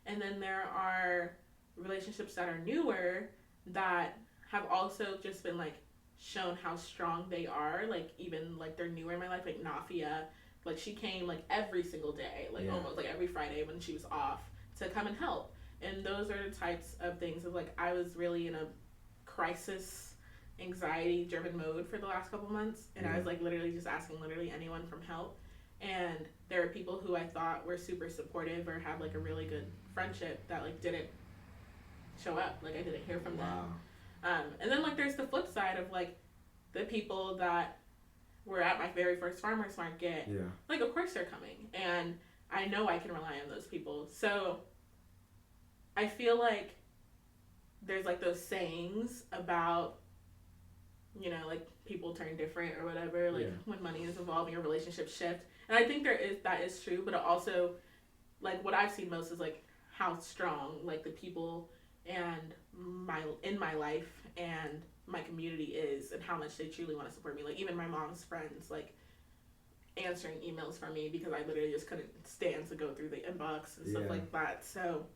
And then there are relationships that are newer that have also just been like shown how strong they are. Like, even like they're newer in my life, like Nafia, like she came like every single day, like almost like every Friday when she was off to come and help. And those are the types of things of like, I was really in a crisis, anxiety driven mode for the last couple months, and I was like literally just asking literally anyone from help. And there are people who I thought were super supportive or had like a really good friendship that like didn't show up, like I didn't hear from them. And then like there's the flip side of like the people that were at my very first farmers market. Like, of course they're coming, and I know I can rely on those people. So I feel like there's like those sayings about, you know, like people turn different or whatever, like when money is involved, your relationships shift. And I think that is true, but it also, like, what I've seen most is like how strong like the people and in my life and my community is, and how much they truly want to support me. Like, even my mom's friends like answering emails from me because I literally just couldn't stand to go through the inbox and stuff like that. So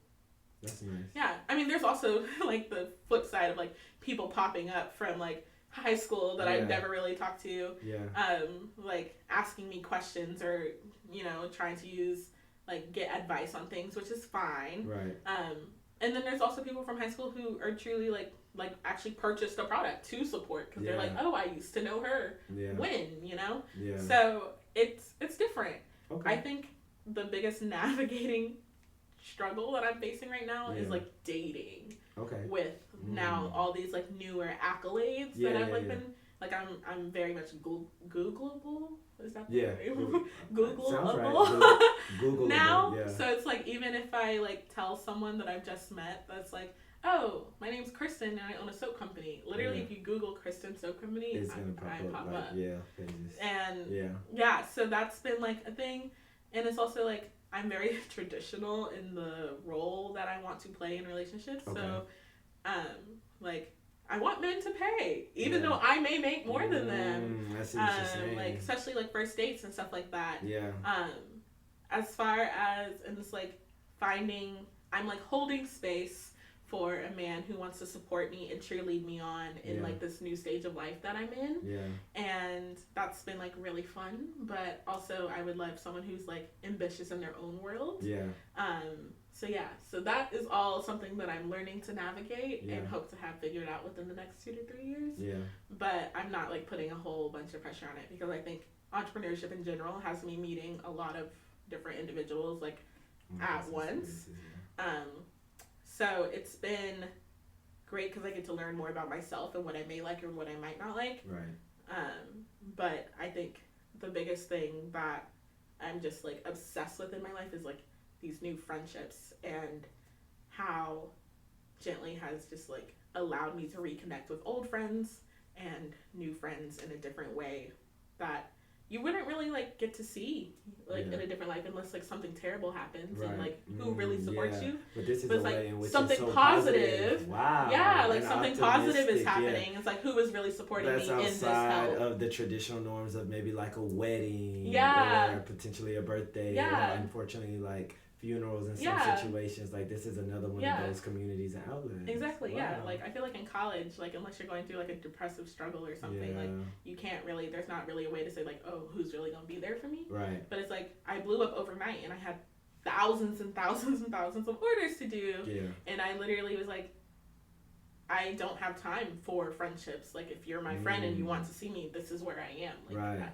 that's nice. Yeah, I mean, there's also like the flip side of like people popping up from like high school that I've never really talked to, like asking me questions or, you know, trying to get advice on things, which is fine. Right. And then there's also people from high school who are truly like actually purchased a product to support because they're like, oh, I used to know her when, you know? So it's different. Okay. I think the biggest navigating struggle that I'm facing right now is like dating. Okay. With now all these like newer accolades that I've been like, I'm very much Googleable. Is that the name? Googleable. Right. Google now. So it's like, even if I like tell someone that I've just met that's like, oh, my name's Kristen and I own a soap company. Literally, if you Google Kristen Soap Company, it's gonna pop up. And so that's been like a thing. And it's also like, I'm very traditional in the role that I want to play in relationships. Okay. So, like, I want men to pay, even though I may make more than them. I see what you're saying. Like, especially like first dates and stuff like that. Yeah. As far as, and it's like I'm like holding space for a man who wants to support me and cheerlead me on in like this new stage of life that I'm in. Yeah. And that's been like really fun, but also I would love someone who's like ambitious in their own world. Yeah. So that is all something that I'm learning to navigate and hope to have figured out within the next 2 to 3 years. Yeah. But I'm not like putting a whole bunch of pressure on it because I think entrepreneurship in general has me meeting a lot of different individuals like at once. So it's been great because I get to learn more about myself and what I may like or what I might not like. Right. But I think the biggest thing that I'm just like obsessed with in my life is like these new friendships and how Gently has just like allowed me to reconnect with old friends and new friends in a different way that you wouldn't really like get to see like in a different life unless like something terrible happens and like who really supports you. But this is a way in which something so positive. Wow. Yeah, like something positive is happening. It's like, who is really supporting me in this help. Outside of the traditional norms of maybe like a wedding or potentially a birthday or unfortunately like funerals in some situations. Like, this is another one of those communities and outlets. Exactly. Wow. Like, I feel like in college, like, unless you're going through like a depressive struggle or something, like, you can't really, there's not really a way to say like, oh, who's really gonna be there for me? Right. But it's like, I blew up overnight and I had thousands and thousands and thousands of orders to do. Yeah. And I literally was like, I don't have time for friendships. Like, if you're my friend and you want to see me, this is where I am.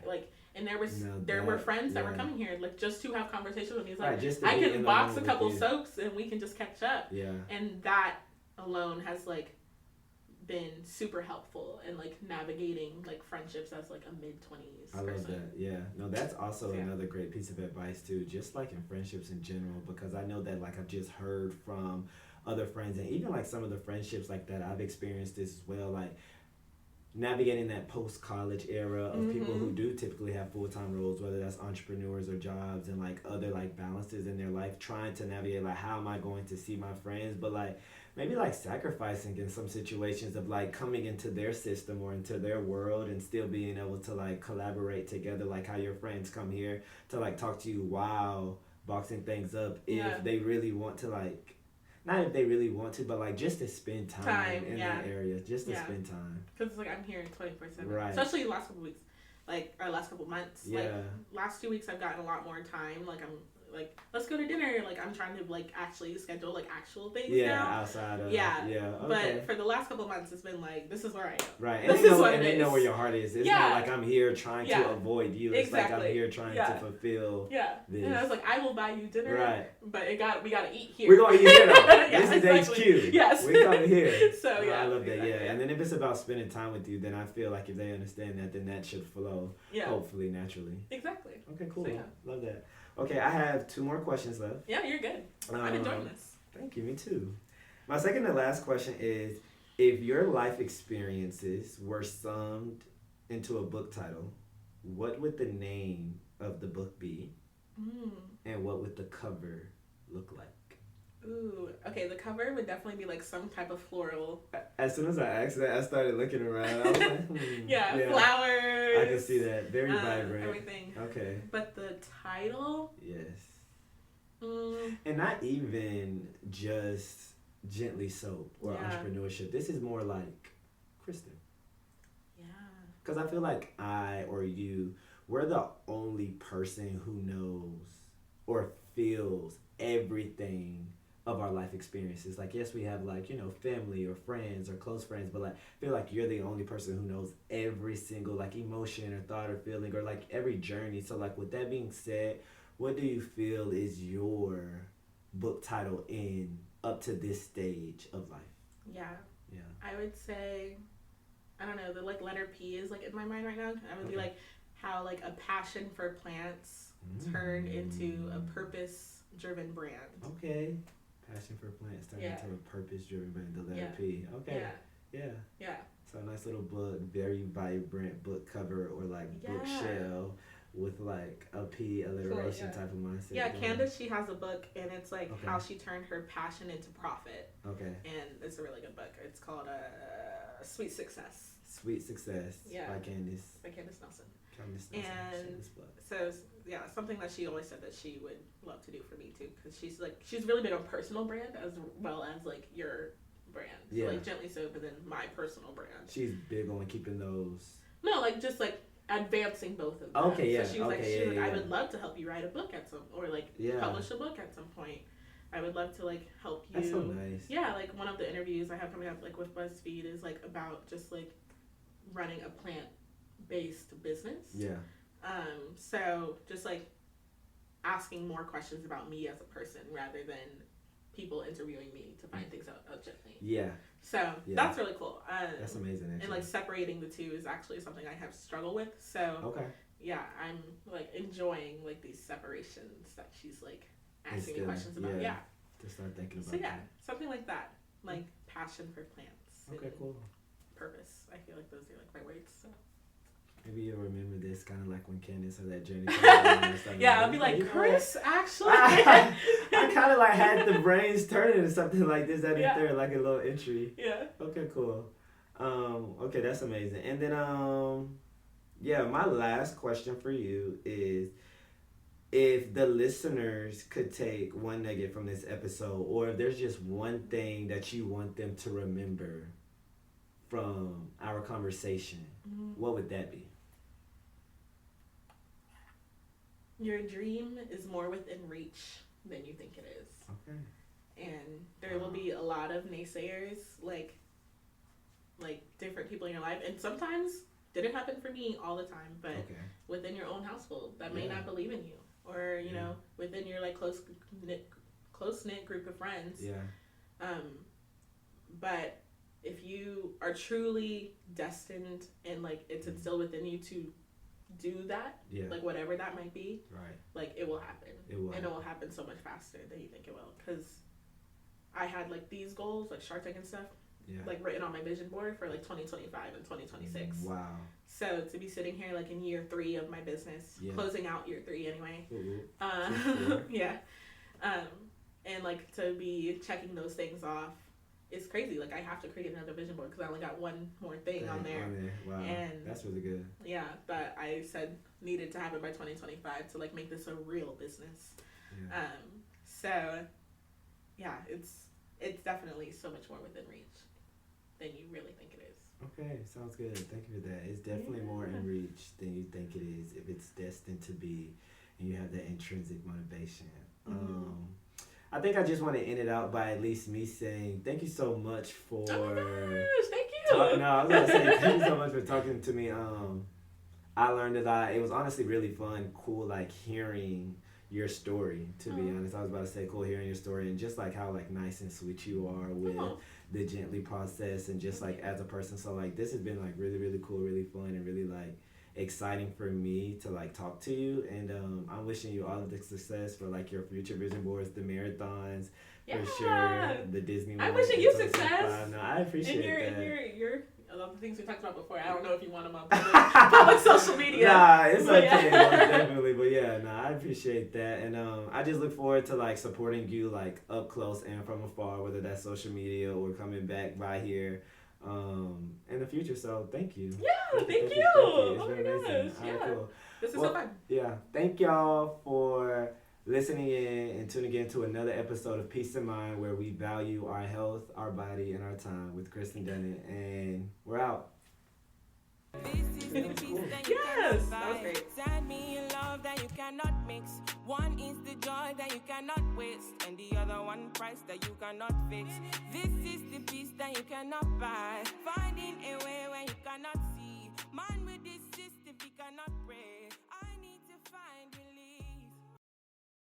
Like, and there were friends that were coming here, like, just to have conversations with me. It's like, I can box a couple soaps and we can just catch up. Yeah. And that alone has, like, been super helpful in like navigating like friendships as like a mid-20s I love that. Yeah. No, that's also another great piece of advice too, just like in friendships in general, because I know that like I've just heard from other friends, and even like some of the friendships like that I've experienced this as well, like navigating that post-college era of people who do typically have full-time roles, whether that's entrepreneurs or jobs, and like other like balances in their life, trying to navigate like how am I going to see my friends, but like maybe like sacrificing in some situations of like coming into their system or into their world and still being able to like collaborate together, like how your friends come here to like talk to you while boxing things up if they really want to, like not if they really want to, but like just to spend time in that area, just to spend time. Because it's like I'm here 24/7, right? Especially the last couple weeks, like our last couple months. Yeah. Like last 2 weeks, I've gotten a lot more time. Like I'm like, let's go to dinner. Like I'm trying to like actually schedule like actual things now. Outside of okay. But for the last couple months, it's been like this is where I am. Right, and they know where your heart is. It's not like I'm here trying to avoid you. It's like I'm here trying to fulfill. This. And I was like, I will buy you dinner. Right. But we gotta eat here. We're gonna eat here. This is exactly. HQ. Yes. We come here. So I love that. Yeah. And then if it's about spending time with you, then I feel like if they understand that, then that should flow. Hopefully naturally. Exactly. Okay. Cool. So, love that. Okay, I have 2 more questions left. Yeah, you're good. I'm enjoying this. Thank you. Me too. My second and last question is, if your life experiences were summed into a book title, what would the name of the book be? And what would the cover look like? Ooh, okay, the cover would definitely be like some type of floral. As soon as I asked that, I started looking around. I was like, flowers. I can see that. Very vibrant. Everything. Okay. But the title? Yes. And not even just Gently Soap or Entrepreneurship. This is more like Kristen. Yeah. Because I feel like I or you, we're the only person who knows or feels everything of our life experiences. Like, yes, we have like, family or friends or close friends, but like I feel like you're the only person who knows every single like emotion or thought or feeling or like every journey. So like with that being said, what do you feel is your book title in up to this stage of life? Yeah. I would say, I don't know, the like letter P is like in my mind right now. I would be like how like a passion for plants turned into a purpose-driven brand. Okay. Passion for plants turned into a purpose-driven brand, the letter P. Okay. Yeah. So a nice little book, very vibrant book cover or like bookshelf with like a P alliteration type of mindset. Yeah, Candace, she has a book and it's like how she turned her passion into profit. Okay. And it's a really good book. It's called Sweet Success. Sweet Success by Candace. By Candace Nelson. And so something that she always said that she would love to do for me too, because she's really big on personal brand as well as like your brand. So like Gently Soap and then my personal brand. She's big on keeping those. No, like just like advancing both of them. Okay, yeah. So she was like, I would love to help you write a book at some, or like publish a book at some point. I would love to like help you. That's so nice. Yeah, like one of the interviews I have coming up like with BuzzFeed is like about just like running a plant-based business. Yeah. So just like asking more questions about me as a person rather than people interviewing me to find things out Gently. Yeah. So that's really cool. That's amazing. Actually. And like separating the two is actually something I have struggled with. So yeah, I'm like enjoying like these separations that she's like asking me questions about. Yeah. To start thinking about. So something like that, like passion for plants. Okay, cool. Purpose. I feel like those are like my words. So. Maybe you'll remember this kind of like when Candace had that journey. I'll be like, Chris, actually. I kind of like had the brains turning into something like this, that and third, like a little entry. Yeah. Okay, cool. Okay, that's amazing. And then, my last question for you is, if the listeners could take one nugget from this episode, or if there's just one thing that you want them to remember from our conversation, what would that be? Your dream is more within reach than you think it is. Okay. And there will be a lot of naysayers, like different people in your life. And sometimes, didn't happen for me all the time, but within your own household that may not believe in you. Or, you know, within your like close-knit group of friends. Yeah. But if you are truly destined and like it's instilled within you to do that, like whatever that might be, right, like it will happen. It will happen so much faster than you think it will. Because I had like these goals, like Shark Tank and stuff, like written on my vision board for like 2025 and 2026. Wow. So to be sitting here like in year 3 of my business, closing out year 3 anyway, and like to be checking those things off, it's crazy. Like I have to create another vision board because I only got one more thing on there. Wow, and that's really good. Yeah, but I said needed to have it by 2025 to like make this a real business. Yeah. So yeah, it's definitely so much more within reach than you really think it is. Okay, sounds good. Thank you for that. It's definitely more in reach than you think it is if it's destined to be, and you have that intrinsic motivation. I think I just want to end it out by at least me saying thank you so much for. Oh my gosh, thank you. I was gonna say thank you so much for talking to me. I learned a lot. It was honestly really fun, cool, like hearing your story. To be honest, I was about to say cool hearing your story and just like how like nice and sweet you are with the Gently process and just like as a person. So like this has been like really really cool, really fun, and really like exciting for me to like talk to you, and I'm wishing you all of the success for like your future vision boards, the marathons, for sure, the Disney. I'm wishing you success. No, I appreciate that. And your a lot of the things we talked about before. I don't know if you want them on public social media. Nah, it's okay, definitely. But yeah, I appreciate that, and I just look forward to like supporting you like up close and from afar, whether that's social media or coming back by here. In the future, so thank you. Yeah, thank you. It's been amazing. Gosh, yeah. Cool. This is so fun. Yeah, thank y'all for listening in and tuning in to another episode of Peace of Mind, where we value our health, our body, and our time with Kristen Dunning, and we're out. Yes, that was great. Send me in love that you cannot mix. One is the joy that you cannot waste, and the other one price that you cannot fix. This is the peace that you cannot buy. Finding a way where you cannot see. Man with this system, he cannot pray.